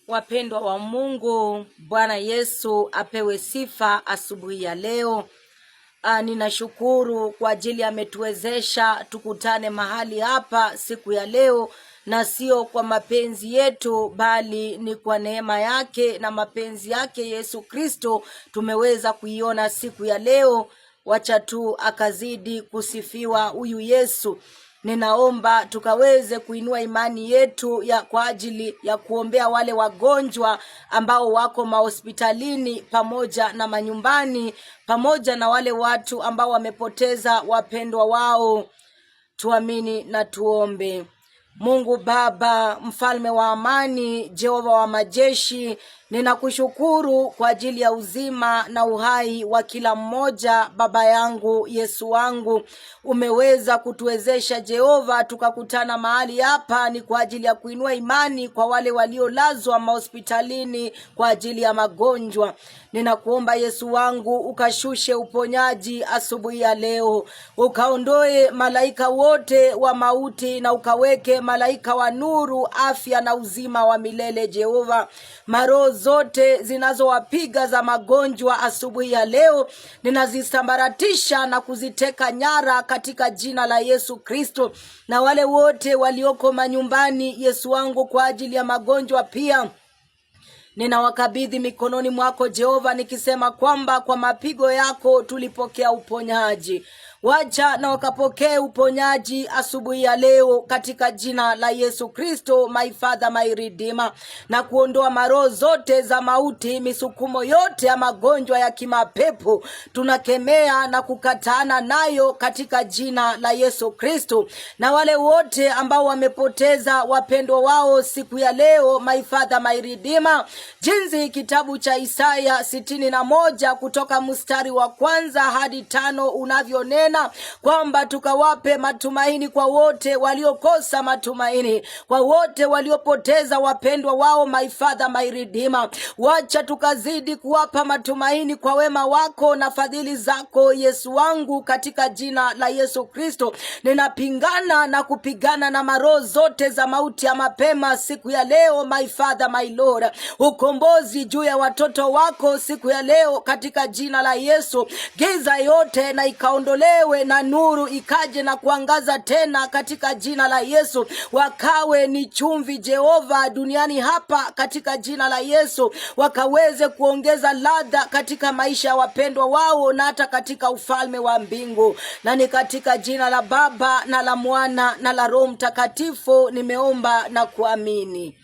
Wapendwa wa Mungu, Bwana Yesu apewe sifa asubuhi ya leo. Ninashukuru kwa ajili ametuwezesha tukutane mahali hapa siku ya leo, na sio kwa mapenzi yetu bali ni kwa neema yake na mapenzi yake Yesu Kristo tumeweza kuiona siku ya leo. Wacha tu akazidi kusifiwa huyu Yesu. Ninaomba tukaweze kuinua imani yetu kwa ajili ya kuombea wale wagonjwa ambao wako mahospitalini pamoja na manyumbani, pamoja na wale watu ambao wamepoteza wapendwa wao. Tuamini na tuombe. Mungu Baba, mfalme wa amani, Jehova wa majeshi, ninakushukuru kwa ajili ya uzima na uhai wa kila mmoja. Baba yangu, Yesu wangu, umeweza kutuwezesha Jehova tukakutana mahali hapa ni kwa ajili ya kuinua imani kwa wale waliolazwa mahospitalini kwa ajili ya magonjwa. Ninakuomba Yesu wangu ukashushe uponyaji asubuhi ya leo, ukaondoe malaika wote wa mauti na ukaweke malaika wa nuru, afya na uzima wa milele. Jehova, maroho zote zinazowapiga za magonjwa asubuhi ya leo ninazisambaratisha na kuziteka nyara katika jina la Yesu Kristo. Na wale wote walioko manyumbani Yesu wangu kwa ajili ya magonjwa pia ninawakabidhi mikononi mwako Jehova, nikisema kwamba kwa mapigo yako tulipokea uponyaji. Wacha na wakapokee uponyaji asubuhi ya leo katika jina la Yesu Kristo, my Father, my Redeemer, na kuondoa maroho zote za mauti, misukumo yote ya magonjwa ya kimapepo tunakemea na kukatana nayo katika jina la Yesu Kristo. Na wale wote ambao wamepoteza wapendwa wao siku ya leo, my Father, my Redeemer, jinsi kitabu cha Isaya 61 kutoka mstari wa 1 hadi 5 unavyonena kwamba tukawape matumaini kwa wote waliokosa matumaini, kwa wote waliopoteza wapendwa wao, my Father, my Redeemer. Wacha tukazidi kuwapa matumaini kwa wema wako na fadhili zako Yesu wangu, katika jina la Yesu Kristo. Ninapingana na kupigana na maroho zote za mauti ya mapema siku ya leo, my Father, my Lord. Ukombozi juu ya watoto wako siku ya leo katika jina la Yesu. Giza yote na ikaondolewe na nuru ikaje na kuangaza tena katika jina la Yesu. Wakawe ni chumvi Jehova duniani hapa katika jina la Yesu. Wakaweze kuongeza ladha katika maisha ya wapendwa wao na hata katika ufalme wa mbingu. Na ni katika jina la Baba na la Mwana na la Roho Mtakatifu nimeomba na kuamini.